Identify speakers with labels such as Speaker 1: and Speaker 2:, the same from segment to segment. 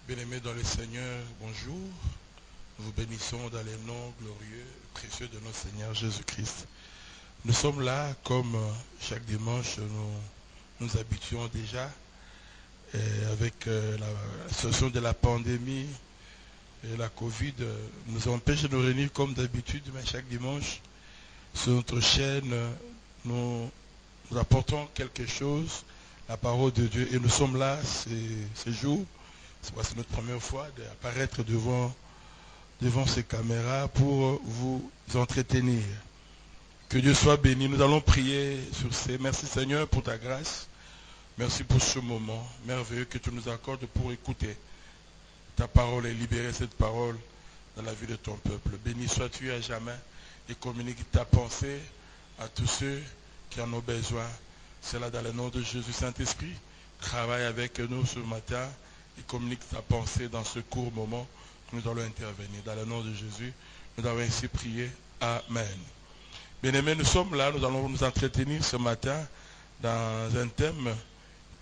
Speaker 1: Bien-aimés dans le Seigneur, bonjour. Nous vous bénissons dans les noms glorieux, précieux de notre Seigneur Jésus-Christ. Nous sommes là, comme chaque dimanche, nous habituons déjà, avec la situation de la pandémie et la Covid, nous empêche de nous réunir comme d'habitude, mais chaque dimanche, sur notre chaîne, nous apportons quelque chose, la parole de Dieu, et nous sommes là ces jours. C'est notre première fois d'apparaître devant ces caméras pour vous entretenir. Que Dieu soit béni. Nous allons prier sur ces. Merci Seigneur pour ta grâce. Merci pour ce moment merveilleux que tu nous accordes pour écouter ta parole et libérer cette parole dans la vie de ton peuple. Béni sois-tu à jamais et communique ta pensée à tous ceux qui en ont besoin. C'est là dans le nom de Jésus. Saint-Esprit, travaille avec nous ce matin et communique ta pensée dans ce court moment que nous allons intervenir. Dans le nom de Jésus, nous avons ainsi prié. Amen. Bien-aimés, nous sommes là, nous allons nous entretenir ce matin dans un thème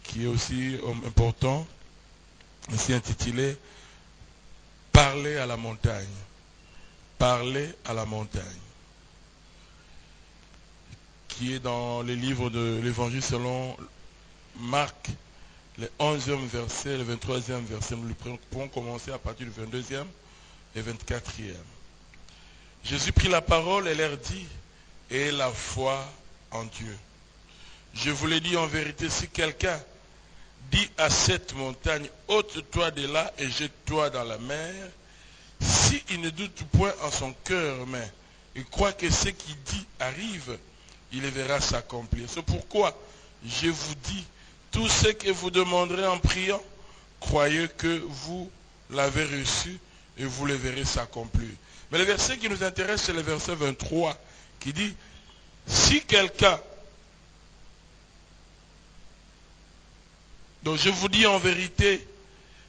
Speaker 1: qui est aussi important, ainsi intitulé « Parler à la montagne ». Parler à la montagne. Qui est dans les livres de l'Évangile selon Marc, le 11e verset, le 23e verset. Nous pourrons commencer à partir du 22e et 24e. Jésus prit la parole et leur dit, « Ayez la foi en Dieu. Je vous l'ai dit en vérité, si quelqu'un dit à cette montagne, ôte-toi de là et jette-toi dans la mer, s'il ne doute point en son cœur, mais il croit que ce qu'il dit arrive, il le verra s'accomplir. C'est pourquoi je vous dis, tout ce que vous demanderez en priant, croyez que vous l'avez reçu et vous le verrez s'accomplir. Mais le verset qui nous intéresse, c'est le verset 23, qui dit, si quelqu'un, donc je vous dis en vérité,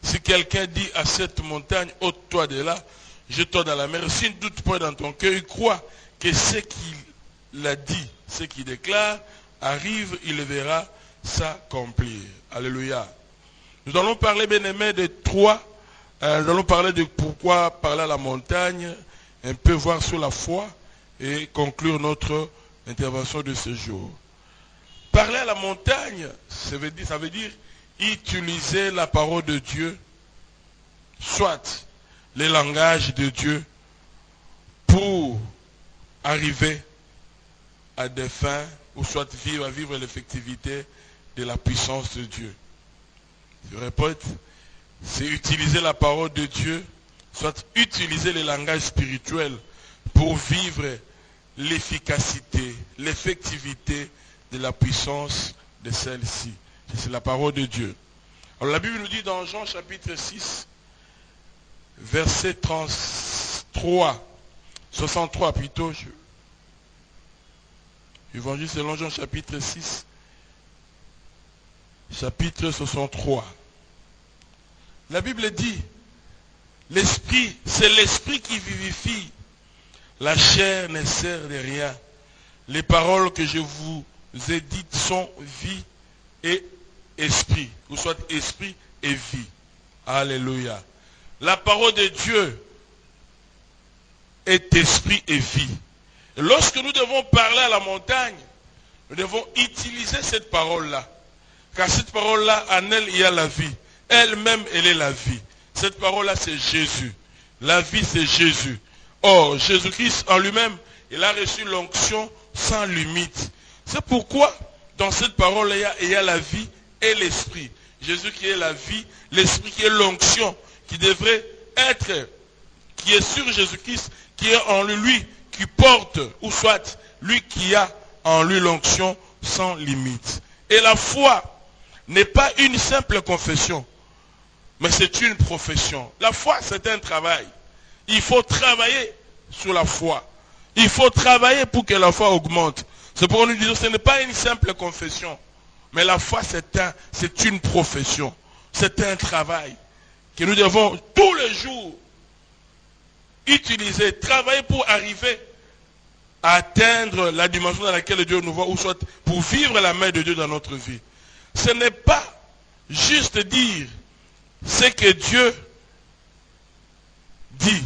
Speaker 1: si quelqu'un dit à cette montagne, ôte-toi de là, jette-toi dans la mer, s'il ne doute pas dans ton cœur, il croit que ce qu'il a dit, ce qu'il déclare, arrive, il le verra s'accomplir. Alléluia. Nous allons parler, bien-aimés, de trois. Nous allons parler de pourquoi parler à la montagne, un peu voir sur la foi et conclure notre intervention de ce jour. Parler à la montagne, ça veut dire utiliser la parole de Dieu, soit le langage de Dieu, pour arriver à des fins, ou soit vivre l'effectivité de la puissance de Dieu. Je répète, c'est utiliser la parole de Dieu, soit utiliser le langage spirituel pour vivre l'efficacité, l'effectivité de la puissance de celle-ci. C'est la parole de Dieu. Alors la Bible nous dit dans Jean chapitre 6, verset 33, 63 plutôt, Évangile selon Jean chapitre 6, chapitre 63. La Bible dit, l'esprit, c'est l'esprit qui vivifie. La chair ne sert de rien. Les paroles que je vous ai dites sont vie et esprit. Ou soit esprit et vie. Alléluia. La parole de Dieu est esprit et vie. Et lorsque nous devons parler à la montagne, nous devons utiliser cette parole-là. Car cette parole-là, en elle, il y a la vie. Elle-même, elle est la vie. Cette parole-là, c'est Jésus. La vie, c'est Jésus. Or, Jésus-Christ en lui-même, il a reçu l'onction sans limite. C'est pourquoi, dans cette parole-là, il y a la vie et l'esprit. Jésus qui est la vie, l'esprit qui est l'onction, qui devrait être, qui est sur Jésus-Christ, qui est en lui, qui porte, ou soit lui qui a en lui l'onction sans limite. Et la foi n'est pas une simple confession, mais c'est une profession. La foi, c'est un travail. Il faut travailler sur la foi. Il faut travailler pour que la foi augmente. C'est pourquoi nous disons que ce n'est pas une simple confession, mais la foi, c'est une profession. C'est un travail que nous devons tous les jours utiliser, travailler pour arriver à atteindre la dimension dans laquelle Dieu nous voit, ou soit pour vivre la main de Dieu dans notre vie. Ce n'est pas juste dire ce que Dieu dit,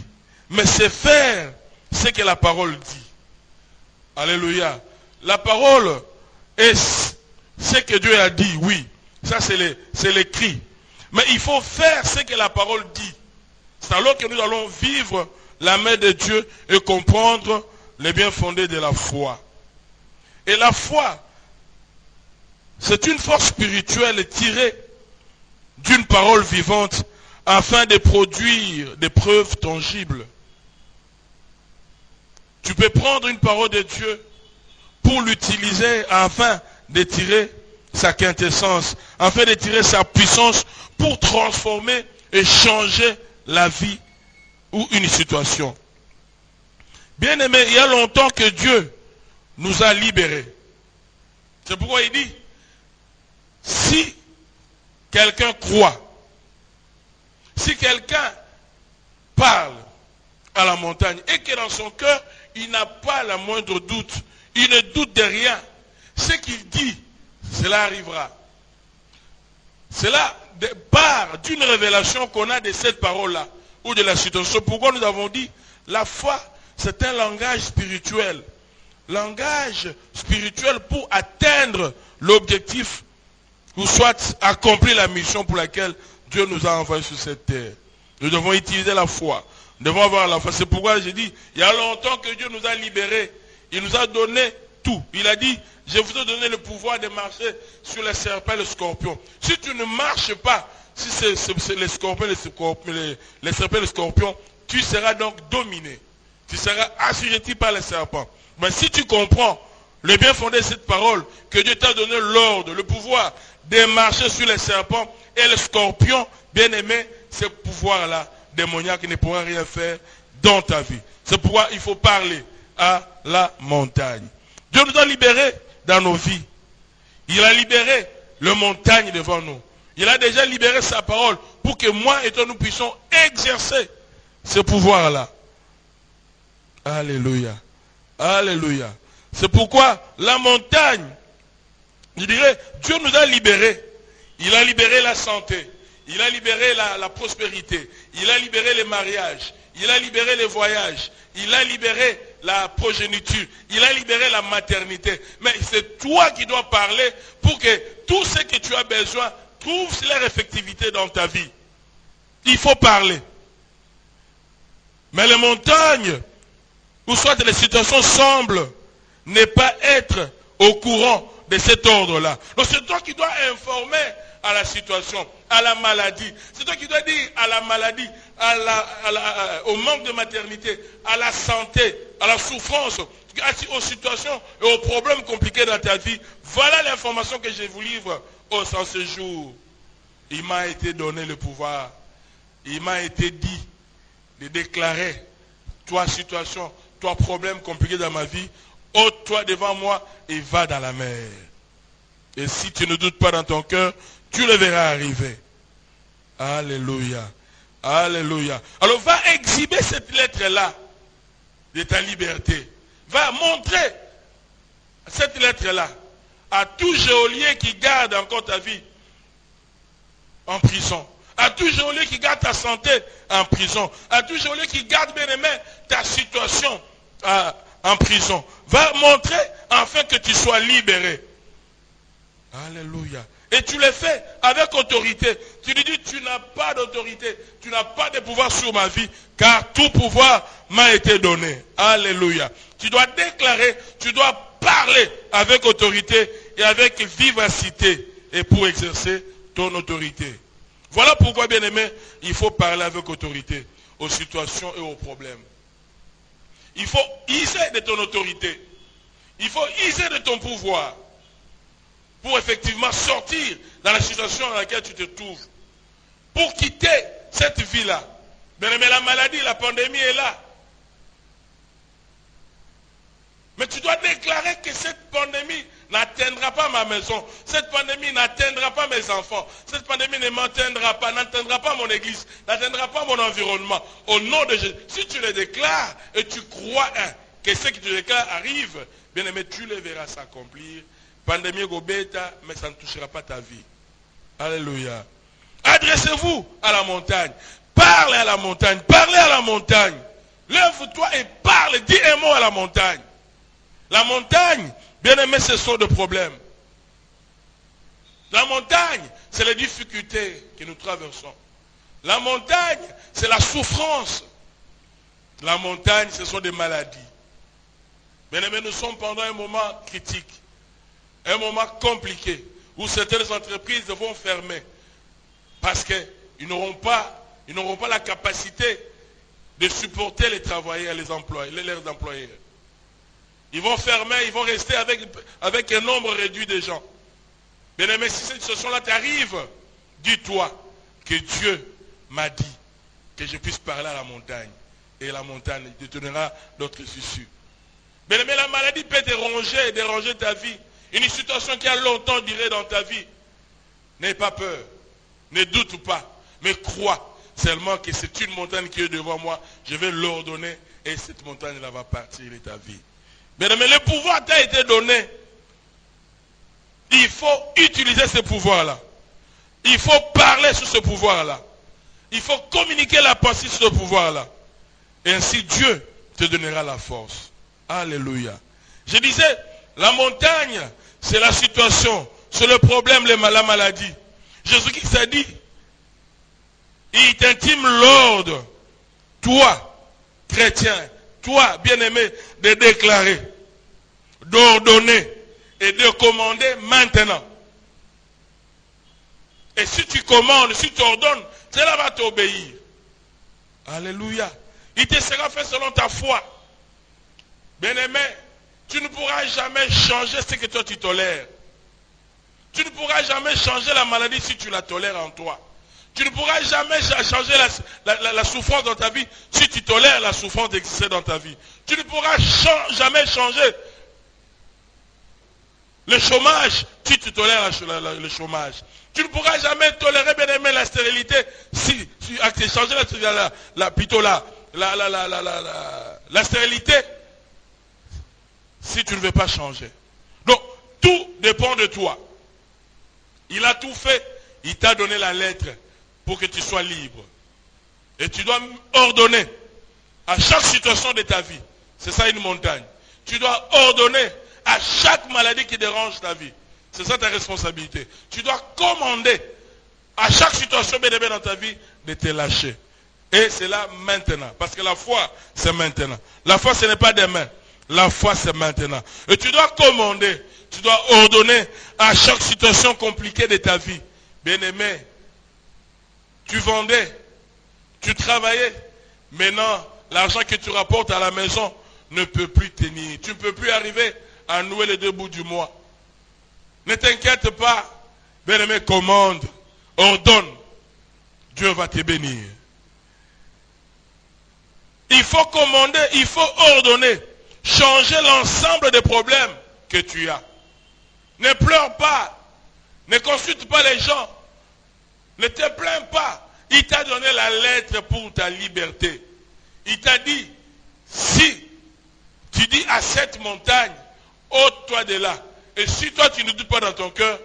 Speaker 1: mais c'est faire ce que la parole dit. Alléluia. La parole est ce que Dieu a dit, oui. Ça, c'est l'écrit. Mais il faut faire ce que la parole dit. C'est alors que nous allons vivre la main de Dieu et comprendre les biens fondés de la foi. Et la foi, c'est une force spirituelle tirée d'une parole vivante afin de produire des preuves tangibles. Tu peux prendre une parole de Dieu pour l'utiliser afin de tirer sa quintessence, afin de tirer sa puissance pour transformer et changer la vie ou une situation. Bien aimé, il y a longtemps que Dieu nous a libérés. C'est pourquoi il dit, si quelqu'un croit, si quelqu'un parle à la montagne et que dans son cœur, il n'a pas la moindre doute, il ne doute de rien, ce qu'il dit, cela arrivera. Cela part d'une révélation qu'on a de cette parole-là, ou de la situation. Pourquoi nous avons dit, la foi, c'est un langage spirituel. Langage spirituel pour atteindre l'objectif, ou soit accomplir la mission pour laquelle Dieu nous a envoyés sur cette terre. Nous devons utiliser la foi. Nous devons avoir la foi. C'est pourquoi j'ai dit, il y a longtemps que Dieu nous a libérés. Il nous a donné tout. Il a dit, je vous ai donné le pouvoir de marcher sur les serpents et les scorpions. Si tu ne marches pas, si c'est les scorpions, les serpents et les scorpions, tu seras donc dominé. Tu seras assujetti par les serpents. Mais si tu comprends le bien fondé de cette parole, que Dieu t'a donné l'ordre, le pouvoir de marcher sur les serpents et les scorpions, bien aimé, ce pouvoir-là, démoniaque, ne pourra rien faire dans ta vie. C'est pourquoi il faut parler à la montagne. Dieu nous a libérés dans nos vies. Il a libéré les montagnes devant nous. Il a déjà libéré sa parole pour que moi et toi nous puissions exercer ce pouvoir-là. Alléluia. Alléluia. C'est pourquoi la montagne, je dirais, Dieu nous a libérés. Il a libéré la santé. Il a libéré la prospérité. Il a libéré les mariages. Il a libéré les voyages. Il a libéré la progéniture. Il a libéré la maternité. Mais c'est toi qui dois parler pour que tout ce que tu as besoin trouve leur effectivité dans ta vie. Il faut parler. Mais les montagnes, ou soit les situations semblent ne pas être au courant de cet ordre-là. Donc c'est toi qui dois informer à la situation, à la maladie. C'est toi qui dois dire à la maladie, au manque de maternité, à la santé, à la souffrance, aux situations et aux problèmes compliqués dans ta vie. Voilà l'information que je vous livre en ce jour. Il m'a été donné le pouvoir. Il m'a été dit de déclarer, toi situation, toi problème compliqué dans ma vie, ôte-toi devant moi et va dans la mer. Et si tu ne doutes pas dans ton cœur, tu le verras arriver. Alléluia. Alléluia. Alors va exhiber cette lettre-là de ta liberté. Va montrer cette lettre-là à tout geôlier qui garde encore ta vie en prison. À tout geôlier qui garde ta santé en prison. À tout geôlier qui garde, bien aimé, ta situation en prison. Va montrer afin que tu sois libéré. Alléluia. Et tu le fais avec autorité. Tu lui dis, tu n'as pas d'autorité. Tu n'as pas de pouvoir sur ma vie. Car tout pouvoir m'a été donné. Alléluia. Tu dois déclarer, tu dois parler avec autorité et avec vivacité. Et pour exercer ton autorité. Voilà pourquoi, bien aimé, il faut parler avec autorité aux situations et aux problèmes. Il faut user de ton autorité. Il faut user de ton pouvoir. Pour effectivement sortir dans la situation dans laquelle tu te trouves. Pour quitter cette vie-là. Bien aimé, la maladie, la pandémie est là. Mais tu dois déclarer que cette pandémie n'atteindra pas ma maison. Cette pandémie n'atteindra pas mes enfants. Cette pandémie ne m'atteindra pas, n'atteindra pas mon église, n'atteindra pas mon environnement. Au nom de Jésus. Si tu le déclares et tu crois que ce que tu déclares arrive, bien aimé, tu le verras s'accomplir. Pandémie gobeta, mais ça ne touchera pas ta vie. Alléluia. Adressez-vous à la montagne. Parle à la montagne. Parlez à la montagne. Lève-toi et parle. Dis un mot à la montagne. La montagne, bien aimé, ce sont des problèmes. La montagne, c'est les difficultés que nous traversons. La montagne, c'est la souffrance. La montagne, ce sont des maladies. Bien aimé, nous sommes pendant un moment critique. Un moment compliqué. Où certaines entreprises vont fermer. Parce qu'ils n'auront pas la capacité de supporter les travailleurs, leurs employés. Ils vont fermer, ils vont rester avec un nombre réduit de gens. Bien aimé, si cette situation-là t'arrive, dis-toi que Dieu m'a dit que je puisse parler à la montagne. Et la montagne te donnera d'autres issues. Bien aimé, la maladie peut déranger ta vie. Une situation qui a longtemps duré dans ta vie. N'aie pas peur. Ne doute pas. Mais crois seulement que c'est une montagne qui est devant moi. Je vais l'ordonner et cette montagne-là va partir de ta vie. Bien aimé, le pouvoir t'a été donné. Il faut utiliser ce pouvoir-là. Il faut parler sur ce pouvoir-là. Il faut communiquer la pensée sur ce pouvoir-là. Et ainsi Dieu te donnera la force. Alléluia. Je disais, la montagne, c'est la situation, c'est le problème, la maladie. Jésus-Christ a dit, il t'intime l'ordre, toi, chrétien, toi, bien-aimé, de déclarer, d'ordonner et de commander maintenant. Et si tu commandes, si tu ordonnes, cela va t'obéir. Alléluia. Il te sera fait selon ta foi. Bien-aimé, tu ne pourras jamais changer ce que toi tu tolères. Tu ne pourras jamais changer la maladie si tu la tolères en toi. Tu ne pourras jamais changer la souffrance dans ta vie si tu tolères la souffrance d'exister dans ta vie. Tu ne pourras jamais changer le chômage si tu tolères le chômage. Tu ne pourras jamais tolérer, bien aimé, la stérilité si changer la stérilité si tu ne veux pas changer. Donc, tout dépend de toi. Il a tout fait. Il t'a donné la lettre pour que tu sois libre. Et tu dois ordonner à chaque situation de ta vie. C'est ça une montagne. Tu dois ordonner à chaque maladie qui dérange ta vie. C'est ça ta responsabilité. Tu dois commander à chaque situation bien dans ta vie de te lâcher. Et c'est là maintenant. Parce que la foi, c'est maintenant. La foi, ce n'est pas demain. La foi, c'est maintenant. Et tu dois commander, tu dois ordonner à chaque situation compliquée de ta vie. Bien-aimé, tu vendais, tu travaillais. Maintenant, l'argent que tu rapportes à la maison ne peut plus tenir. Tu ne peux plus arriver à nouer les deux bouts du mois. Ne t'inquiète pas. Bien-aimé, commande, ordonne. Dieu va te bénir. Il faut commander, il faut ordonner. Changer l'ensemble des problèmes que tu as. Ne pleure pas. Ne consulte pas les gens. Ne te plains pas. Il t'a donné la lettre pour ta liberté. Il t'a dit, si tu dis à cette montagne, ôte-toi de là. Et si toi tu ne doutes pas dans ton cœur,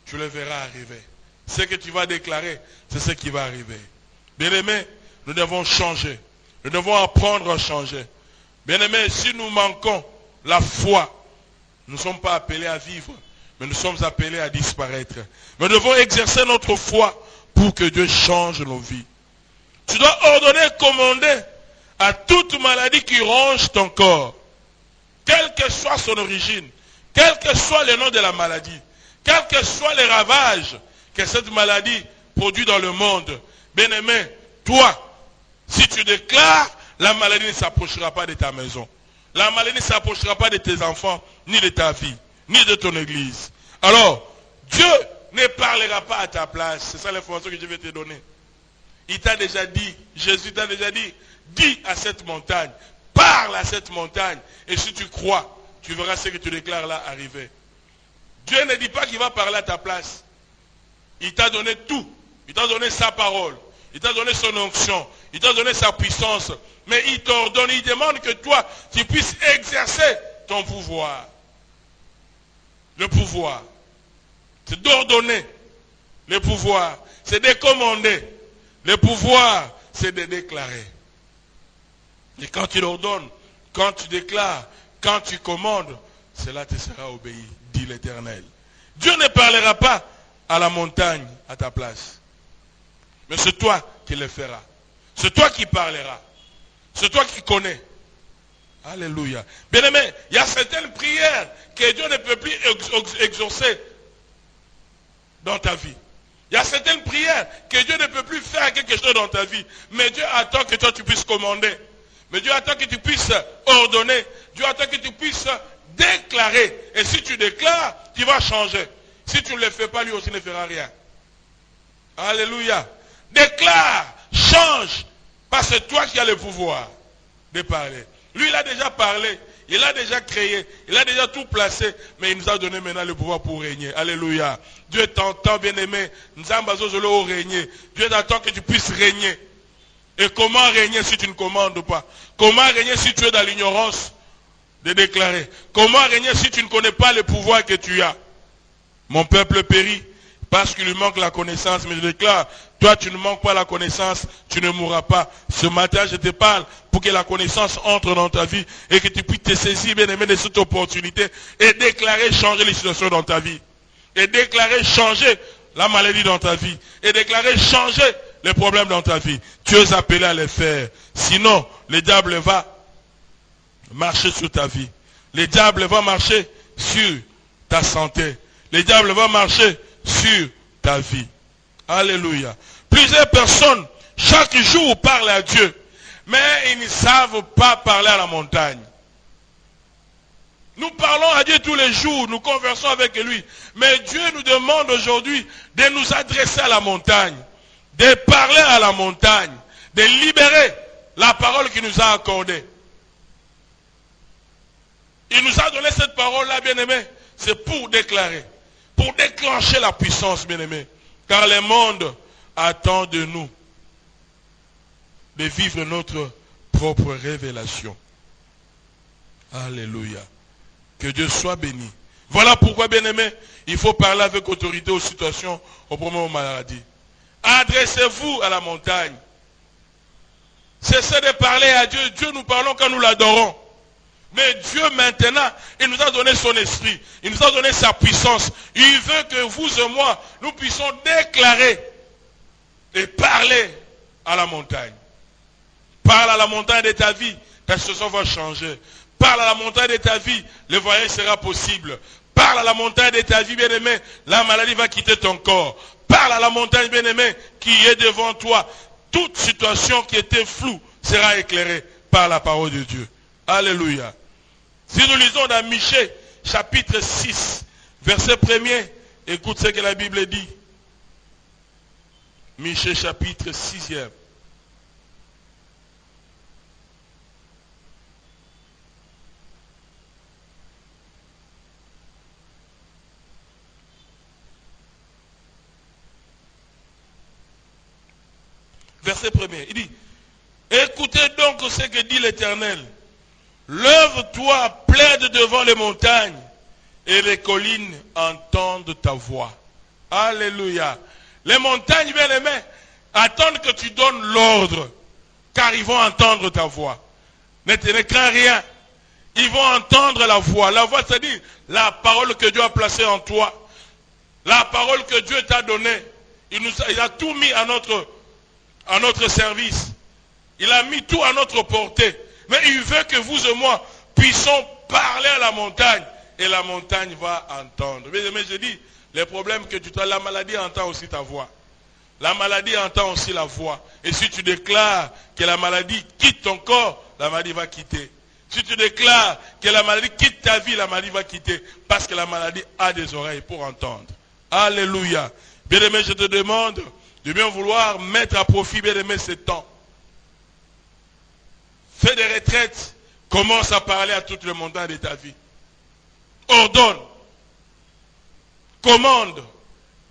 Speaker 1: tu le verras arriver. Ce que tu vas déclarer, c'est ce qui va arriver. Bien-aimés, nous devons changer. Nous devons apprendre à changer. Bien-aimés, si nous manquons la foi, nous ne sommes pas appelés à vivre, mais nous sommes appelés à disparaître. Nous devons exercer notre foi pour que Dieu change nos vies. Tu dois ordonner, commander à toute maladie qui ronge ton corps, quelle que soit son origine, quel que soit le nom de la maladie, quels que soient les ravages que cette maladie produit dans le monde. Bien-aimé, toi, si tu déclares, la maladie ne s'approchera pas de ta maison. La maladie ne s'approchera pas de tes enfants, ni de ta vie, ni de ton église. Alors, Dieu ne parlera pas à ta place. C'est ça l'information que je vais te donner. Il t'a déjà dit, Jésus t'a déjà dit, dis à cette montagne, parle à cette montagne. Et si tu crois, tu verras ce que tu déclares là arriver. Dieu ne dit pas qu'il va parler à ta place. Il t'a donné tout. Il t'a donné sa parole. Il t'a donné son onction. Il t'a donné sa puissance. Mais il t'ordonne, il demande que toi, tu puisses exercer ton pouvoir. Le pouvoir. C'est d'ordonner le pouvoir. C'est de commander. Le pouvoir, c'est de déclarer. Et quand tu ordonnes, quand tu déclares, quand tu commandes, cela te sera obéi, dit l'Éternel. Dieu ne parlera pas à la montagne à ta place. Mais c'est toi qui le feras. C'est toi qui parleras. C'est toi qui connais. Alléluia. Bien-aimé, il y a certaines prières que Dieu ne peut plus exaucer dans ta vie. Il y a certaines prières que Dieu ne peut plus faire quelque chose dans ta vie. Mais Dieu attend que toi tu puisses commander. Mais Dieu attend que tu puisses ordonner. Dieu attend que tu puisses déclarer. Et si tu déclares, tu vas changer. Si tu ne le fais pas, lui aussi ne fera rien. Alléluia. Déclare, change. Parce que c'est toi qui as le pouvoir de parler. Lui, il a déjà parlé. Il a déjà créé. Il a déjà tout placé. Mais il nous a donné maintenant le pouvoir pour régner. Alléluia. Dieu t'entend, bien-aimé. Nous avons régner. Dieu t'attend que tu puisses régner. Et comment régner si tu ne commandes pas? Comment régner si tu es dans l'ignorance de déclarer? Comment régner si tu ne connais pas le pouvoir que tu as? Mon peuple périt parce qu'il lui manque la connaissance. Mais je déclare, toi tu ne manques pas la connaissance, tu ne mourras pas. Ce matin je te parle pour que la connaissance entre dans ta vie et que tu puisses te saisir, bien aimé, de cette opportunité et déclarer changer les situations dans ta vie. Et déclarer changer la maladie dans ta vie. Et déclarer changer les problèmes dans ta vie. Tu es appelé à les faire. Sinon, le diable va marcher sur ta vie. Le diable va marcher sur ta santé. Le diable va marcher sur ta vie. Alléluia. Plusieurs personnes, chaque jour, parlent à Dieu. Mais ils ne savent pas parler à la montagne. Nous parlons à Dieu tous les jours, nous conversons avec lui. Mais Dieu nous demande aujourd'hui de nous adresser à la montagne, de parler à la montagne, de libérer la parole qu'il nous a accordée. Il nous a donné cette parole-là, bien-aimé, c'est pour déclarer, pour déclencher la puissance, bien-aimé. Car le monde attend de nous de vivre notre propre révélation. Alléluia. Que Dieu soit béni. Voilà pourquoi, bien-aimé, il faut parler avec autorité aux situations, aux problèmes, aux maladies. Adressez-vous à la montagne. Cessez de parler à Dieu. Dieu, nous parlons quand nous l'adorons. Mais Dieu, maintenant, il nous a donné son esprit. Il nous a donné sa puissance. Il veut que vous et moi, nous puissions déclarer et parler à la montagne. Parle à la montagne de ta vie, ta situation va changer. Parle à la montagne de ta vie, le voyage sera possible. Parle à la montagne de ta vie, bien-aimé, la maladie va quitter ton corps. Parle à la montagne, bien-aimé, qui est devant toi. Toute situation qui était floue sera éclairée par la parole de Dieu. Alléluia. Si nous lisons dans Michée, chapitre 6, verset 1er, écoute ce que la Bible dit. Michée, chapitre 6e. Verset 1er, il dit, écoutez donc ce que dit l'Éternel. Lève-toi, plaide devant les montagnes, et les collines entendent ta voix. Alléluia. Les montagnes, bien aimées, attendent que tu donnes l'ordre, car ils vont entendre ta voix. Ne crains rien. Ils vont entendre la voix. La voix, c'est-à-dire la parole que Dieu a placée en toi. La parole que Dieu t'a donnée. Il a tout mis à notre service. Il a mis tout à notre portée. Mais il veut que vous et moi puissions parler à la montagne. Et la montagne va entendre. Mais je dis, les problèmes que tu as, la maladie entend aussi ta voix. La maladie entend aussi la voix. Et si tu déclares que la maladie quitte ton corps, la maladie va quitter. Si tu déclares que la maladie quitte ta vie, la maladie va quitter. Parce que la maladie a des oreilles pour entendre. Alléluia. Bien-aimé, je te demande de bien vouloir mettre à profit, bien-aimé, ce temps. Fais des retraites. Commence à parler à tout le montagne de ta vie. Ordonne. Commande.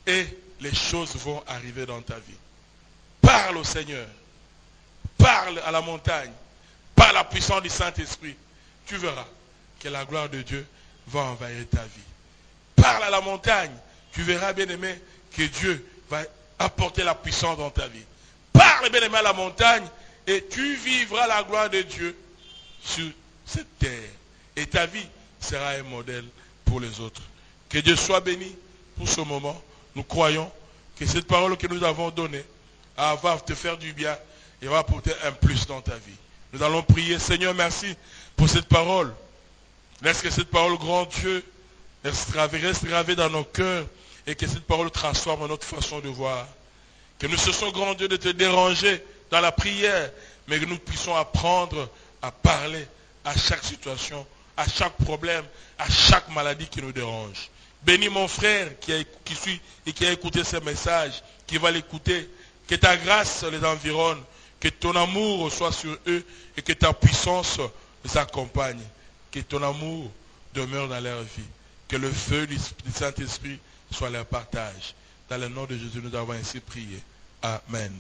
Speaker 1: Et les choses vont arriver dans ta vie. Parle au Seigneur. Parle à la montagne. Par la puissance du Saint-Esprit. Tu verras que la gloire de Dieu va envahir ta vie. Parle à la montagne. Tu verras, bien-aimé, que Dieu va apporter la puissance dans ta vie. Parle, bien-aimé, à la montagne, et tu vivras la gloire de Dieu sur cette terre. Et ta vie sera un modèle pour les autres. Que Dieu soit béni pour ce moment. Nous croyons que cette parole que nous avons donnée va te faire du bien et va apporter un plus dans ta vie. Nous allons prier. Seigneur, merci pour cette parole. Laisse que cette parole, grand Dieu, reste gravée dans nos cœurs et que cette parole transforme notre façon de voir. Que nous cessons, grand Dieu, de te déranger dans la prière, mais que nous puissions apprendre à parler à chaque situation, à chaque problème, à chaque maladie qui nous dérange. Bénis mon frère qui suit et qui a écouté ce message, qui va l'écouter. Que ta grâce les environne, que ton amour soit sur eux et que ta puissance les accompagne. Que ton amour demeure dans leur vie. Que le feu du Saint-Esprit soit leur partage. Dans le nom de Jésus, nous avons ainsi prié. Amen.